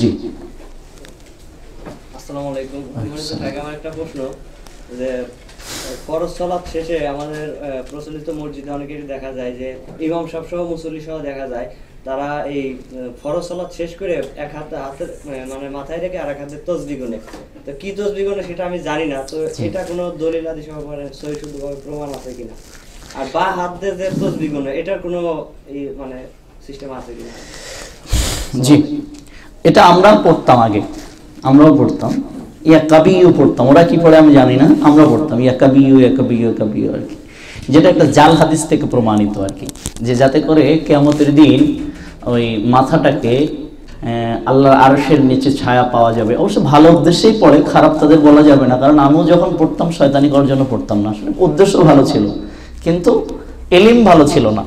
জি। আসসালামু আলাইকুম। আমার একটা প্রশ্ন, যে ফরজ সালাত শেষে আমাদের প্রচলিত মসজিদে অনেকেরই দেখা যায় যে ইমাম সাহেব সহ মুসল্লি সহ দেখা যায় তারা এই ফরজ সালাত শেষ করে এক হাতে হাতের মানে মাথায় রেখে আর এক হাতে তসবিহ গুনে। তো কি তসবিহ গুনে সেটা আমি জানি না, তো এটা কোনো দলিল আদি সহকারে সহি শুদ্ধভাবে প্রমাণ আছে কিনা, আর বা হাত দিয়ে যে তসবিহ গুনে এটার কোনো মানে সিস্টেম আছে কিনা? জি, এটা আমরা পড়তাম, আগে আমরাও পড়তাম, ইয়াকাবিউ পড়তাম, ওরা কি পড়ে আমি জানি না, আমরা পড়তাম ইয়াকাবিউ ইয়াকাবিউ ইয়াকাবিউ আর কি, যেটা একটা জাল হাদিস থেকে প্রমাণিত আর কি, যে যাতে করে কিয়ামতের দিন ওই মাথাটাকে আল্লাহর আরশের নিচে ছায়া পাওয়া যাবে। অবশ্য ভালো উদ্দেশ্যেই পড়ে, খারাপ তাদের বলা যাবে না, কারণ আমিও যখন পড়তাম শয়তানি করার জন্য পড়তাম না, আসলে উদ্দেশ্য ভালো ছিল, কিন্তু এলিম ভালো ছিল না।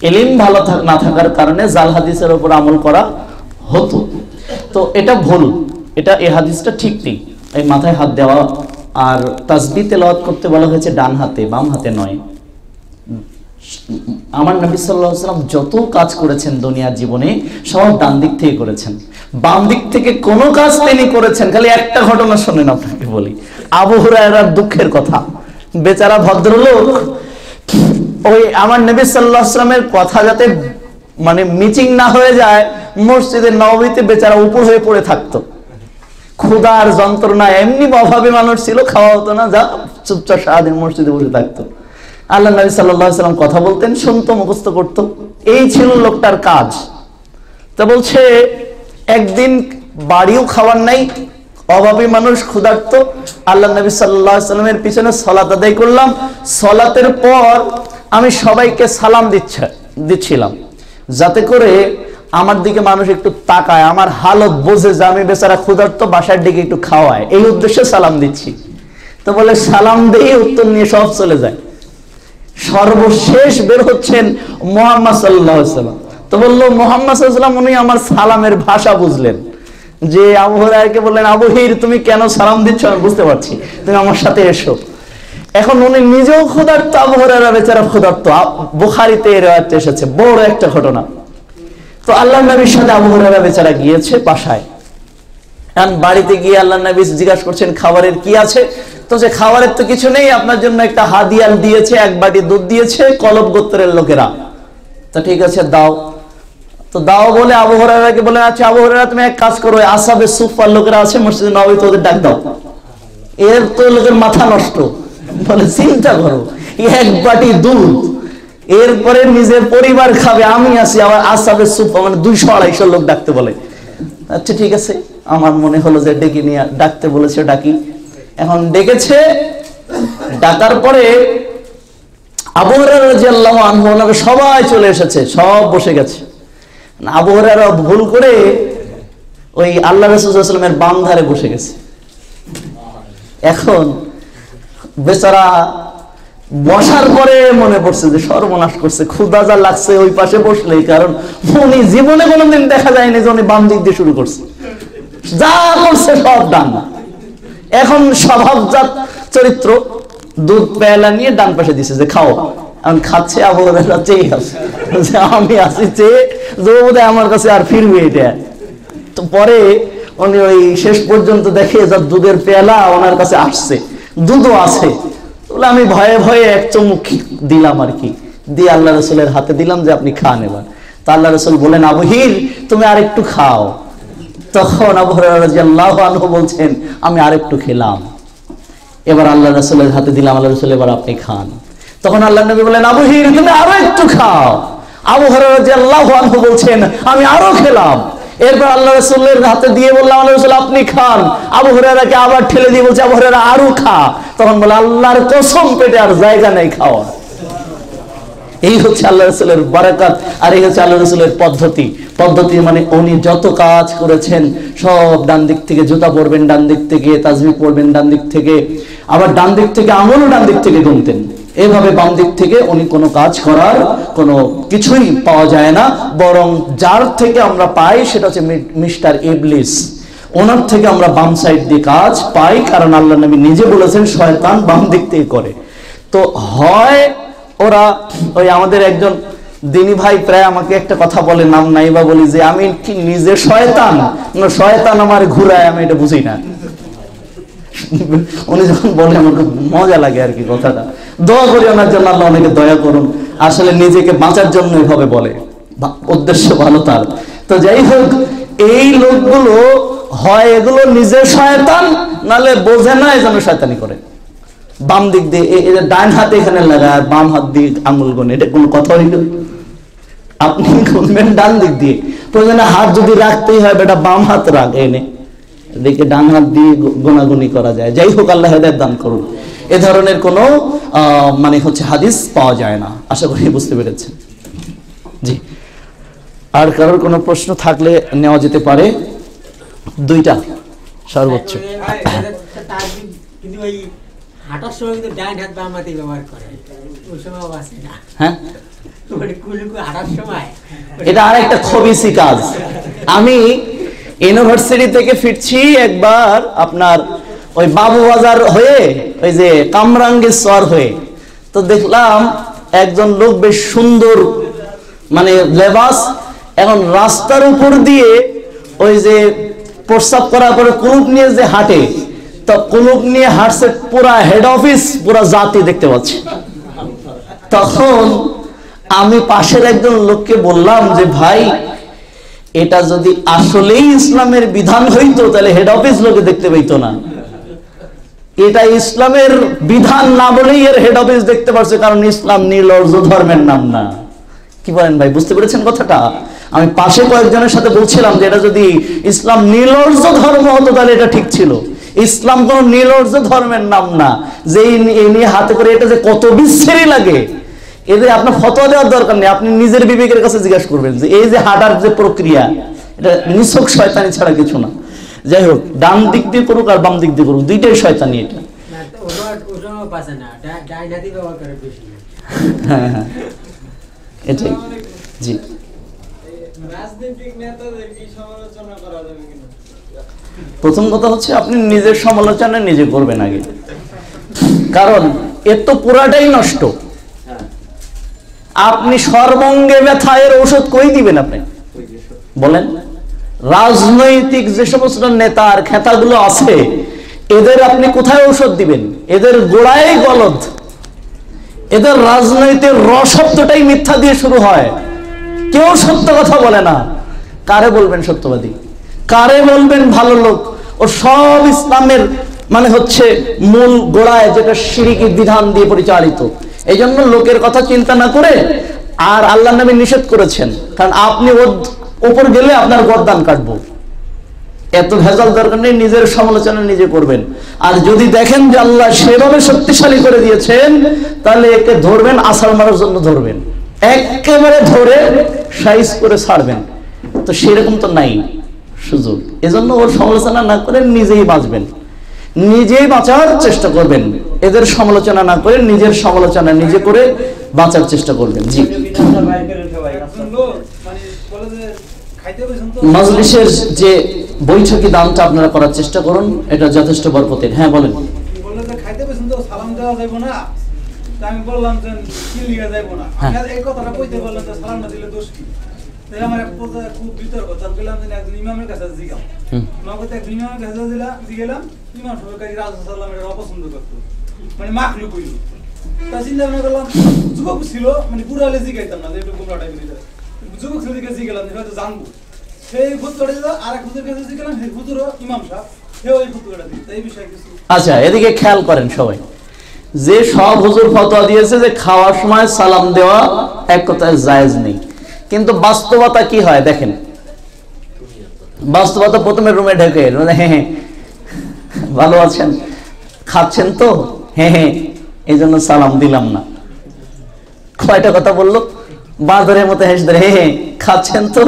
এলিম ভালো না থাকার কারণে জাল হাদিসের উপর আমল করা হতো। তো এটা ভুল, এটা এই হাদিসটা ঠিক নেই, এই মাথায় হাত দেওয়া। আর তাসবিহ তেলাওয়াত করতে বলা হয়েছে ডান হাতে, বাম হাতে নয়। আমার নবী সাল্লাল্লাহু আলাইহি ওয়াসাল্লাম যত কাজ করেছেন দুনিয়ার জীবনে সব ডান দিক থেকে করেছেন, বাম দিক থেকে কোনো কাজ তিনি করেছেন। খালি একটা ঘটনা শুনেন আপনাকে বলি, আবু হুরায়রার দুঃখের কথা। বেচারা ভদ্রলোক ওই আমার নবী সাল্লাল্লাহু আলাইহি ওয়াসাল্লামের কথা যাতে মানে মিচিং না হয়ে যায়, মসজিদে নববীতে বেচারা উপর হয়ে পড়ে থাকতো। ক্ষুধার যন্ত্রণা, এমনি অভাবে মানুষ ছিল, খাওয়া হতো না, যা চুপচাপ সারাদিন মসজিদে বসে থাকতো। আল্লাহ নবী সাল্লাল্লাহু আলাইহি ওয়াসাল্লাম কথা বলতেন, শুনতো, মুখস্থ করতো, এই ছিল লোকটার কাজ। তা বলছে একদিন বাড়িও খাওয়ার নাই, অভাবী মানুষ, ক্ষুধার্ত, আল্লাহ নবী সাল্লাল্লাহু আলাইহি ওয়াসাল্লামের পিছনে সালাত আদায় করলাম। সালাতের পর আমি সবাইকে সালাম দিচ্ছিলাম, যাতে করে আমার দিকে মানুষ একটু তাকায়, আমার হালত বোঝে যে আমি বেচারা ক্ষুধার্ত, বাসার দিকে একটু খাওয়ায়, এই উদ্দেশ্যে সালাম দিচ্ছি। তো বলে সালাম দিয়ে উত্তর নিয়ে সব চলে যায়। সর্বশেষ বের হচ্ছেন মুহাম্মদ সাল্লাল্লাহু আলাইহি ওয়াসাল্লাম। তো বললো মুহাম্মদ সাল্লাল্লাহু আলাইহি ওয়াসাল্লাম, উনি আমার সালামের ভাষা বুঝলেন, যে আবু হুরায়রাকে বললেন, আবু হির তুমি কেন সালাম দিচ্ছ আমি বুঝতে পারছি, তুমি আমার সাথে এসো। এখন উনি নিজেও ক্ষুধার্ত, আবু হুরায়রা বেচারা ক্ষুধার্ত। বুখারীতে এর রাওয়ায়াত এসেছে, বড় একটা ঘটনা। তো আল্লাহর নবীর সাথে আবু হুরায়রা বেচারা গিয়েছে বাসায়। এখন বাড়িতে গিয়ে আল্লাহর নবী জিজ্ঞাসা করছেন খাবারের কি আছে, তো যে খাবারের তো কিছু নেই, আপনার জন্য একটা হাদিয়াল দিয়েছে, এক বাটি দুধ দিয়েছে কলব গোত্রের লোকেরা। তো ঠিক আছে দাও। তো দাও বলে আবু হুরায়রাকে বলে, আচ্ছা আবু হুরায়রা তুমি এক কাজ করো, আসহাবে সুফফার লোকেরা আছে মসজিদে নববীতে, ওদের ডাক দাও। এর তো লোকের মাথা নষ্ট, বলে চিন্তা করো, এক বাটি দুধ, এরপরে নিজের পরিবার খাবে, আমি আছি, আবার আসহাবে সুফফা মানে 200-250 লোক ডাকতে বলে। আচ্ছা ঠিক আছে, আমার মনে হলো যে ডেকে নিয়ে ডাকতে বলেছে, ডাকি। এখন ডেকেছে, ডাকার পরে আবু হুরায়রা রাদিয়াল্লাহু আনহু ওনারা সবাই চলে এসেছে, সব বসে গেছে। আবু হুরায়রা ভুল করে ওই আল্লাহ রাসূল সাল্লাল্লাহু আলাইহি ওয়াসাল্লামের বাম ধারে বসে গেছে। এখন বেচারা বসার পরে মনে পড়ছে যে সর্বনাশ করছে, ক্ষুধা যা লাগছে ওই পাশে বসলেই, কারণ উনি জীবনে কোনোদিন দেখা যায়নি যে উনি বাম দিক দিয়ে শুরু করছে, যা করছে সব ডান। এখন স্বভাবজাত চরিত্র, দুধ পেয়ালা নিয়ে ডান পাশে দিছে যে খাও। এখন খাচ্ছে, আবু হুরায়রা চেয়ে আছে, আমি আছি চেয়ে, যে আমার কাছে আর ফিরবে এটা। তো পরে উনি ওই শেষ পর্যন্ত দেখে যা দুধের পেয়ালা ওনার কাছে আসছে, দুধও আছে, বলে আমি ভয়ে ভয়ে এক চুমুক দিলাম আর কি, দিয়ে আল্লাহ রাসূলের হাতে দিলাম যে আপনি খান এবার। তা আল্লাহ রাসূল বলেন, আবু হির তুমি আরেকটু খাও। তখন আবু হুরায়রা রাদিয়াল্লাহু আনহু বলছেন, আমি আরেকটু খেলাম, এবার আল্লাহ রাসূলের হাতে দিলাম, আল্লাহ রাসূল এবার আপনি খান। তখন আল্লাহ নবী বলেন, আবু হির তুমি আরো একটু খাও। আবু হুরায়রা রাদিয়াল্লাহু আনহু বলছেন, আমি আরো খেলাম। এরপর আল্লাহ রাসূলের হাতে দিয়ে বললাম, আল্লাহ রাসূল আপনি খান। আবু হুরায়রাকে আবার ঠেলে দিয়ে বলছে, আবু হুরায়রা আরো খা। তখন বলে, আল্লাহর কসম পেটে আর জায়গা নেই খাওয়া। এই হচ্ছে আল্লাহ রাসূলের বারাকাত, আর এই হচ্ছে আল্লাহ রাসূলের পদ্ধতি। মানে উনি যত কাজ করেছেন সব ডান দিক থেকে, জুতা পরবেন ডান দিক থেকে, তাসবিহ পড়বেন ডান দিক থেকে, আবার ডান দিক থেকে আমলও ডান দিক থেকে গুনতেন। এভাবে বাম দিক থেকে উনি কোনো কাজ করার কোনো কিছুই পাওয়া যায় না, বরং যার থেকে আমরা পাই সেটা হচ্ছে মিস্টার ইবলিস। ওনার থেকে আমরা বাম সাইড দিয়ে কাজ পাই, কারণ আল্লাহ নবী নিজে বলেছেন শয়তান বাম দিক থেকে করে। তো হয় ওরা ওই আমাদের একজন দিনী ভাই প্রায় আমাকে একটা কথা বলে, নাম নাই বা বলি, যে আমি কি নিজে শয়তান না শয়তান আমার ঘুরায়, আমি এটা বুঝি না। উনি যখন বলে আমার খুব মজা লাগে আর কি কথাটা। দোয়া করি ওনার জন্য, আল্লাহ অনেকে দয়া করুন। আসলে নিজেকে বাঁচার জন্য এভাবে বলে, উদ্দেশ্য ভালো তার। তো যাই হোক, এই লোকগুলো হয় এগুলো নিজে শয়তান, নালে বোঝে না এই জন্য শয়তানি করে। বাম দিক দিয়ে ডান হাতে এখানে লাগায়, বাম হাত দিয়ে আঙুল গুনে, এটা কোনো কথা হইল? আপনি গুনবেন ডান দিক দিয়ে, প্রয়োজনে হাত যদি রাখতেই হয় বেটা বাম হাত রাখ, এনে দেখে ডান হাত দিয়ে গোনাগুনি করা যায়। যাই হোক, আল্লাহ হেদায়েত দান করুন। এ ধরনের কোনো মানে হচ্ছে হাদিস পাওয়া যায় না। আশা করি বুঝতে পেরেছেন। জি, আর কারোর কোনো প্রশ্ন থাকলে নেওয়া যেতে পারে, দুইটা সর্বোচ্চ। কিন্তু ওই হাঁটার সময় কিন্তু ডান হাত বাম হাতে ব্যবহার করে, ওই সময় আছে না? হ্যাঁ, হাঁটার সময় এটা আর একটা খবিসি কাজ। আমি ইউনিভার্সিটি থেকে ফিরছি একবার, আপনার ওই বাবু বাজার হয়ে, ওই যে কামরাঙ্গীরচর হয়ে, তো দেখলাম একজন লোক বেশ সুন্দর মানে লেবাস, এখন রাস্তার উপর দিয়ে ওই যে প্রস্রাব করার পরে কুলুপ নিয়ে যে হাঁটে, তো কুলুপ নিয়ে হাঁটছে, পুরা হেড অফিস পুরা জাতি দেখতে পাচ্ছে। তখন আমি পাশের একজন লোককে বললাম যে ভাই, এটা যদি আসলেই ইসলামের বিধান হইতো তাহলে হেড অফিস লোকে দেখতে পাইতো না। এটা ইসলামের বিধান না বলেই এর হেড অফিস দেখতে পারছে, কারণ ইসলাম নির্লজ্জ ধর্মের নাম না। কি বলেন ভাই, বুঝতে পেরেছেন কথাটা? আমি পাশে কয়েকজনের সাথে বলছিলাম যে এটা যদি ইসলাম নির্লজ্জ ধর্ম হতো তাহলে এটা ঠিক ছিল। ইসলাম কোন নির্লজ্জ ধর্মের নাম না, যে এই নিয়ে হাতে করে এটা যে কত বিশ্রী লাগে, এদের আপনার ফতোয়া দেওয়ার দরকার নেই। আপনি নিজের বিবেকের কাছে জিজ্ঞাসা করবেন যে এই যে হাঁটার যে প্রক্রিয়া, এটা নিছক শয়তানি ছাড়া কিছু না। যাই হোক, ডান দিক দিয়ে করুক আর বাম দিক দিয়ে করুক, দুইটাই শয়তানি। এটা হ্যাঁ হ্যাঁ, এটাই। জি, প্রথম কথা হচ্ছে আপনি নিজের সমালোচনা নিজে করবেন আগে, কারণ এর তো পুরাটাই নষ্ট। আপনি সর্বঙ্গে ব্যথা, এর ঔষধ কই দিবেন আপনি বলেন? রাজনৈতিক যে সমস্ত নেতার খেতাগুলো আছে, এদের আপনি কোথায় ঔষধ দিবেন? এদের গোড়ায় গলদ। এদের রাজনৈতিক রসত্বটাই মিথ্যা দিয়ে শুরু হয়। কেউ সত্য কথা বলে না। কারে বলবেন সত্যবাদী, কারে বলবেন ভালো লোক? ও সব ইসলামের মানে হচ্ছে মূল গোড়ায়, যেটা শিরকি বিধান দিয়ে পরিচালিত। এই জন্য লোকের কথা চিন্তা না করে, আর আল্লাহ নবী নিষেধ করেছেন, কারণ আপনি ওর উপর গেলে আপনার গর্দান কাটবো। এত ভেজাল দরকার নেই, নিজের সমালোচনা নিজে করবেন। আর যদি দেখেন যে আল্লাহ সেভাবে শক্তিশালী করে দিয়েছেন, তাহলে একে ধরবেন, আছাড় মারার জন্য ধরবেন, একেবারে ধরে সাইজ করে ছাড়বেন। তো সেরকম তো নাই সুযোগ। এজন্য ওর সমালোচনা না করে নিজেই বাঁচবেন, নিজেই বাঁচার চেষ্টা করবেন। এদের সমালোচনা না করে নিজের সমালোচনা নিজে করে বাঁচার চেষ্টা করবেন। জি, মাজলিসের যে বৈঠকি দানটা আপনারা করার চেষ্টা করুন, এটা যথেষ্ট বরকতের। হ্যাঁ বলেন। আমি বললাম যে কি লিখে যাইবো না, আমি এই কথাটা কইতে বললাম যে সালাম না দিলে দোষ কি? তাই আমার এক কথা খুব বিতর্ক, তার বললাম যে একজন ইমামের কাছে জিগাম, নগদ একজন ইমামের কাছে জিগেলাম, ইমাম সরকারি রাসূল সাল্লাল্লাহু আলাইহি ওয়াসাল্লাম অপছন্দ করতো, মানে মাখলু কইল। তা চিন্তা ভাবনা করলাম, যুবক ছিল, মানে বুড়ালে জিগাইতাম না, যে একটু গোমরা টাইপের এটা যুবক ছিল, দিকে জিগেলাম যে হয়তো জানবো। সেই ফুতুরে দিল, আর এক ফুতুরের কাছে জিগেলাম, সেই ফুতুরও ইমাম সাহেব, সেও এই ফুতুরটা দিল। তাই এই বিষয়ে কিছু। আচ্ছা, এদিকে খেয়াল করেন সবাই, যে সব হুজুর ফতোয়া দিয়েছে যে খাওয়ার সময় সালাম দেওয়া এক কথায় জায়েজ নেই, কিন্তু বাস্তবতা কি হয় দেখেন। বাস্তবতা প্রথমে রুমে ঢেকে, হ্যাঁ ভালো আছেন, খাচ্ছেন তো, হ্যাঁ এই জন্য সালাম দিলাম না। কয়টা কথা বললো? বাঁদরের মতো হেসে ধরে, হ্যাঁ খাচ্ছেন তো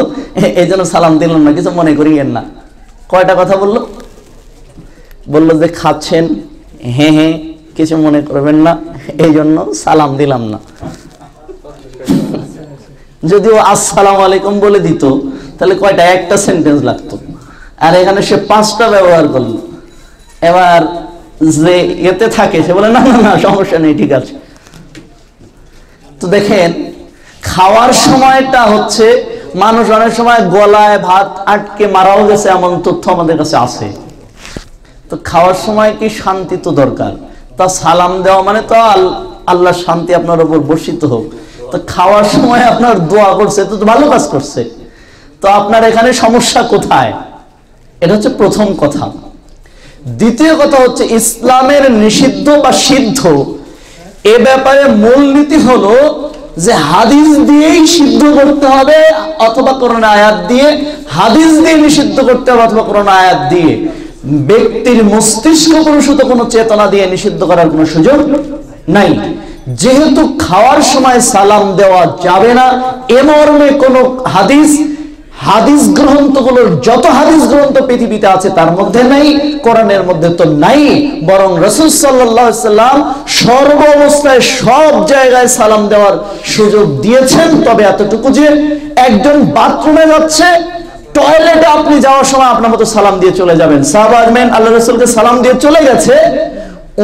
এই জন্য সালাম দিলাম না, কিছু মনে করিয়েন না। কয়টা কথা বললো? বললো যে খাচ্ছেন, হ্যাঁ কিছু মনে করবেন না, এই জন্য সালাম দিলাম না। যদিও আসসালামু আলাইকুম বলে দিত তাহলে কয়টা, একটা সেন্টেন্স লাগতো, আর এখানে সে 5টা ব্যবহার করলো। এবার যে এতে থাকে সে বলে না না না সমস্যা নেই, ঠিক আছে। তো দেখেন, খাওয়ার সময়টা হচ্ছে মানুষ অনেক সময় গলায় ভাত আটকে মারাও গেছে, এমন তথ্য আমাদের কাছে আছে। তো খাওয়ার সময় কি শান্তি তো দরকার, তা সালাম দেওয়া মানে তো আল্লাহ শান্তি আপনার উপর বর্ষিত হোক। তো খাওয়ার সময় আপনার দোয়া করছে, তো ভালো কাজ করছে, তো আপনার এখানে সমস্যা কোথায়? এটা হচ্ছে প্রথম কথা। দ্বিতীয় কথা হচ্ছে ইসলামের নিষিদ্ধ বা সিদ্ধ এ ব্যাপারে মূলনীতি হলো যে হাদিস দিয়েই সিদ্ধ করতে হবে অথবা কোরআন আয়াত দিয়ে, হাদিস দিয়ে নিষিদ্ধ করতে হবে অথবা কোরআন আয়াত দিয়ে। ব্যক্তির মস্তিষ্ক প্রসূত কোনো চেতনা দিয়ে নিষিদ্ধ করার কোনো সুযোগ নাই। যেহেতু খাওয়ার সময় সালাম দেওয়া যাবে না এ মর্মে কোনো হাদিস গ্রন্থগুলোর যত হাদিস গ্রন্থ পৃথিবীতে আছে তার মধ্যে নাই, কোরআনের মধ্যে তো নাই। বরং রাসূল সাল্লাল্লাহু আলাইহি সাল্লাম সর্ব অবস্থায় সব জায়গায় সালাম দেওয়ার সুযোগ দিয়েছেন। তবে এতটুকু যে একজন বাথরুমে যাচ্ছে, টয়লেটে আপনি যাওয়ার সময় আপনার মতো সালাম দিয়ে চলে যাবেন। সাহাবাগণ আল্লাহ রাসূলকে সালাম দিয়ে চলে গেছে,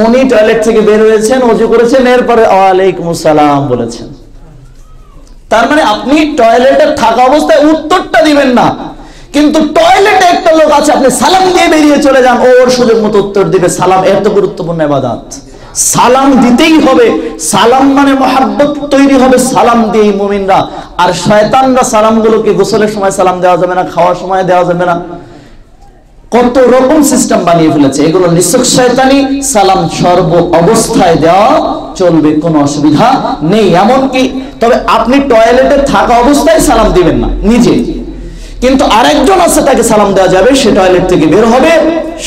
উনি টয়লেট থেকে বের হয়েছেন, ওযু করেছেন, এরপরে ওয়ালাইকুম আসসালাম বলেছেন। তার মানে আপনি টয়লেটে থাকা অবস্থায় উত্তরটা দিবেন না, কিন্তু টয়লেটে একটা লোক আছে, আপনি সালাম দিয়ে বেরিয়ে চলে যান, ওর সুযোগ মতো উত্তর দিবে। সালাম এত গুরুত্বপূর্ণ ইবাদত, সালাম দিতেই হবে। সালাম মানে মহব্বত তৈরি হবে সালাম দিয়েই মুমিনরা। আর শয়তানরা সালামগুলোকে গোসলের সময় সালাম দেওয়া যাবে না, খাওয়ার সময় দেওয়া যাবে না, কত রকম সিস্টেম বানিয়ে ফেলেছে। এগুলো নিছক শয়তানি। সালাম সর্ব অবস্থায় দেওয়া চলবে, কোনো অসুবিধা নেই। এমনকি তবে আপনি টয়লেটে থাকা অবস্থায় সালাম দিবেন না নিজে, কিন্তু আরেকজন আছে তাকে সালাম দেওয়া যাবে, সে টয়লেট থেকে বের হবে,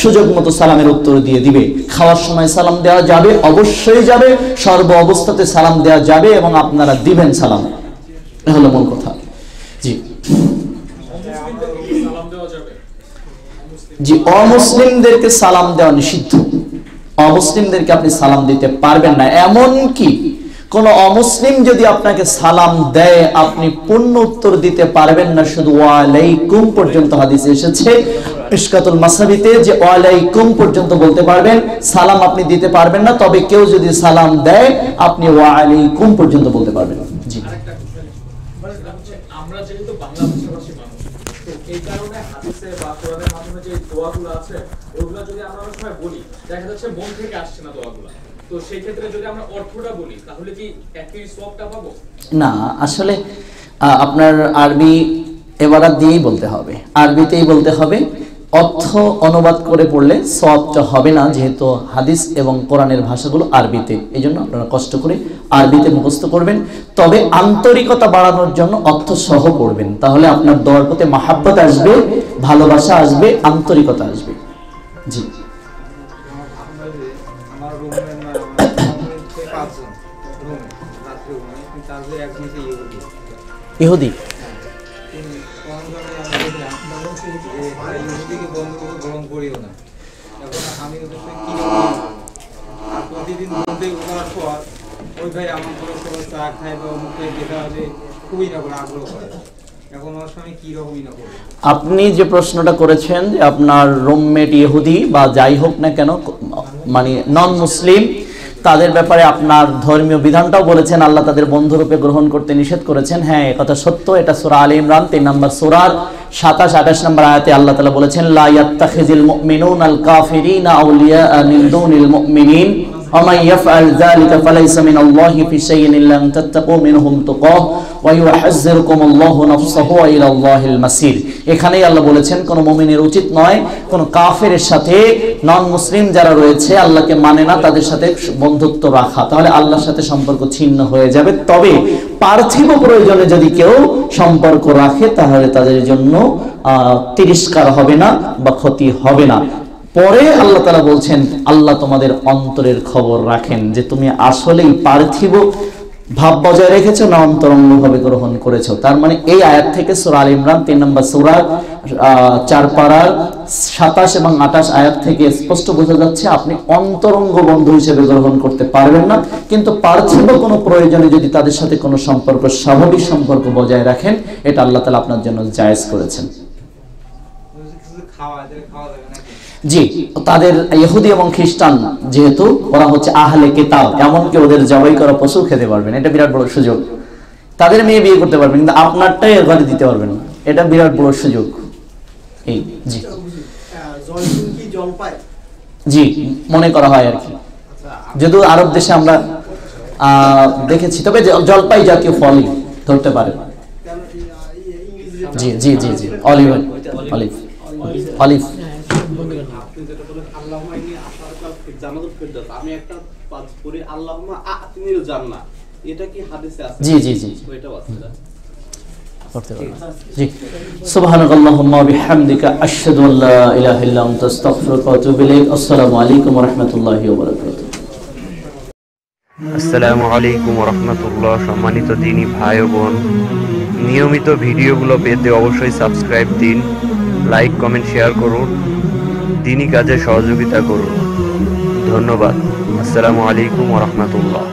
সুযোগ মতো সালামের উত্তর দিয়ে দিবে। খাওয়ার সময় সালাম দেওয়া যাবে, অবশ্যই যাবে, সর্ব অবস্থাতে সালাম দেওয়া যাবে এবং আপনারা দিবেন সালাম। এ হলো মূল কথা। জি জি, অমুসলিমদেরকে সালাম দেওয়া নিষিদ্ধ। অমুসলিমদেরকে আপনি সালাম দিতে পারবেন না। এমন কি কোন অমুসলিম যদি আপনাকে সালাম দেয় আপনি পূর্ণ উত্তর দিতে পারবেন না, শুধু ওয়ালাইকুম পর্যন্ত হাদিসে এসেছে মিশকাতুল মাসাবিতে যে ওয়ালাইকুম পর্যন্ত বলতে পারবেন, সালাম আপনি দিতে পারবেন না। তবে কেউ যদি সালাম দেয় আপনি ওয়ালাইকুম পর্যন্ত বলতে পারবেন। জি, আমরা যেহেতু বাংলা ভাষাভাষী মানুষ, তো এই কারণে হাদিসে বা কোরআনের মাধ্যমে যে দোয়াগুলো আছে ওগুলো যদি আমরা অনেক সময় বলি, দেখা যাচ্ছে মন থেকে আসছে না দোয়াগুলো, তো সেই ক্ষেত্রে যদি আমরা অর্থটা বলি তাহলে কি একই সওয়াবটা পাবো? না, আসলে আপনার আরবি এবারাত দিয়েই বলতে হবে, আরবিতেই বলতে হবে। অর্থ অনুবাদ করে পড়লে সওয়াবটা হবে না, যেহেতু হাদিস এবং কোরআনের ভাষাগুলো আরবিতে। এই জন্য আপনারা কষ্ট করে আরবিতে মুখস্থ করবেন। তবে আন্তরিকতা বাড়ানোর জন্য অর্থ সহ পড়বেন, তাহলে আপনার দোয়ার প্রতি মাহাব্বত আসবে, ভালোবাসা আসবে, আন্তরিকতা আসবে। জি, আমার রুমে পাঁচজন রুমে রাত্রে ঘুমাই, কিন্তু তাদের একজন ইহুদি। ইহুদিকে গ্রহণ করিও না। এখন আমি ওদের সাথে কি আর প্রতিদিন বলতে করার পর ওই ভাই আমার করে সবাই চা খায় বা মুখে যেটা হলে খুবই না করে আগ্রহ করে। এখন ওর সঙ্গে কি রকমই না করে। আপনি যে প্রশ্নটা করেছেন যে আপনার রুমমেট ইহুদি বা যাই হোক না কেন, মানে নন মুসলিম, তাদের ব্যাপারে আপনার ধর্মীয় বিধানটাও বলেছেন, আল্লাহ তাদের বন্ধুরূপে গ্রহণ করতে নিষেধ করেছেন। হ্যাঁ, কথা সত্য। এটা সূরা আলে ইমরান 3 নম্বর সূরার 27-28 নম্বর আয়াতে আল্লাহ তাআলা বলেছেন, লা ইয়াত্তাখিযুল মুমিনুনাল কাফিরিনা আউলিয়া মিন দুনিল মুমিনিন ওয়া মান ইয়াফআল যালিকা ফালাইসা মিনাল্লাহি ফি শাইইন ইল্লা আন তাত্তাকু মিনহুম তুকাহ ওয়া ইউহাযযিরুকুমুল্লাহু নাফসাহু ওয়া ইলাল্লাহিল মাসির। এখানেই আল্লাহ বলেছেন কোন মুমিনের উচিত নয় কোন কাফেরের সাথে, নন মুসলিম যারা রয়েছে আল্লাহকে মানে না তাদের সাথে বন্ধুত্ব রাখা, তাহলে আল্লাহর সাথে সম্পর্ক ছিন্ন হয়ে যাবে। তবে পার্থিব প্রয়োজনে যদি কেউ সম্পর্ক রাখে তাহলে তাদের জন্য তিরস্কার হবে না বা ক্ষতি হবে না। পরে আল্লাহ তাআলা বলছেন, আল্লাহ তোমাদের অন্তরের খবর রাখেন যে তুমি আসলেই পার্থিব ভাব বজায় রেখেছো না অন্তরঙ্গ ভাবে গ্রহণ করেছো। তার মানে এই আয়াত থেকে সূরা আলে ইমরান 3 নম্বর সূরা 4 পারার 27 এবং 28 আয়াত থেকে স্পষ্ট বোঝা যাচ্ছে আপনি অন্তরঙ্গ বন্ধু হিসেবে গ্রহণ করতে পারবেন না, কিন্তু পার্থিব কোনো প্রয়োজনে যদি তাদের সাথে কোনো সম্পর্ক, স্বাভাবিক সম্পর্ক বজায় রাখেন, এটা আল্লাহ তাআলা আপনার জন্য জায়েজ করেছেন। জি, তাদের ইহুদি এবং খ্রিস্টান যেহেতু ওরা হচ্ছে আহলে কিতাব, এমনকি ওদের জবাই করা পশু খেতে পারবেন, এটা বিরাট বড় সুযোগ। তাদের মেয়ে বিয়ে করতে পারবেন, কিন্তু আপনারটাই এর ঘরে দিতে পারবেন না। এটা বিরাট বড় সুযোগ। এই জি জি মনে করা হয় আর কি, যদিও আরব দেশে আমরা দেখেছি, তবে জলপাই জাতীয় ফলই ধরতে পারে। জি জি জি জি অলিভ অলিভ অলিভ। আপনি যেটা বলেন আল্লাহুম্মা ইন্নী আসআলুকা জান্নাতুল ফিরদাউস, আমি একটা পাঁচ পড়ি আল্লাহুম্মা আতিনিল জান্নাহ, এটা কি হাদিসে আছে? জি জি জি ওইটাও আছে না? করতে পারেন। জি সুবহানাকাল্লাহুম্মা ওয়া বিহামদিকা আশহাদু আল্লা ইলাহা ইল্লা আনতা আস্তাগফিরুকা ওয়া আতুবু ইলাইক। আসসালামু আলাইকুম ওয়া রাহমাতুল্লাহি ওয়া বারাকাতুহু। আসসালামু আলাইকুম ওয়া রাহমাতুল্লাহ। সম্মানিত দিনী ভাই ও বোন, নিয়মিত ভিডিওগুলো পেতে অবশ্যই সাবস্ক্রাইব দিন, লাইক কমেন্ট শেয়ার করুন, দিনী কাজে সহযোগিতা করুন। ধন্যবাদ। আসসালামু আলাইকুম ওয়া রাহমাতুল্লাহ।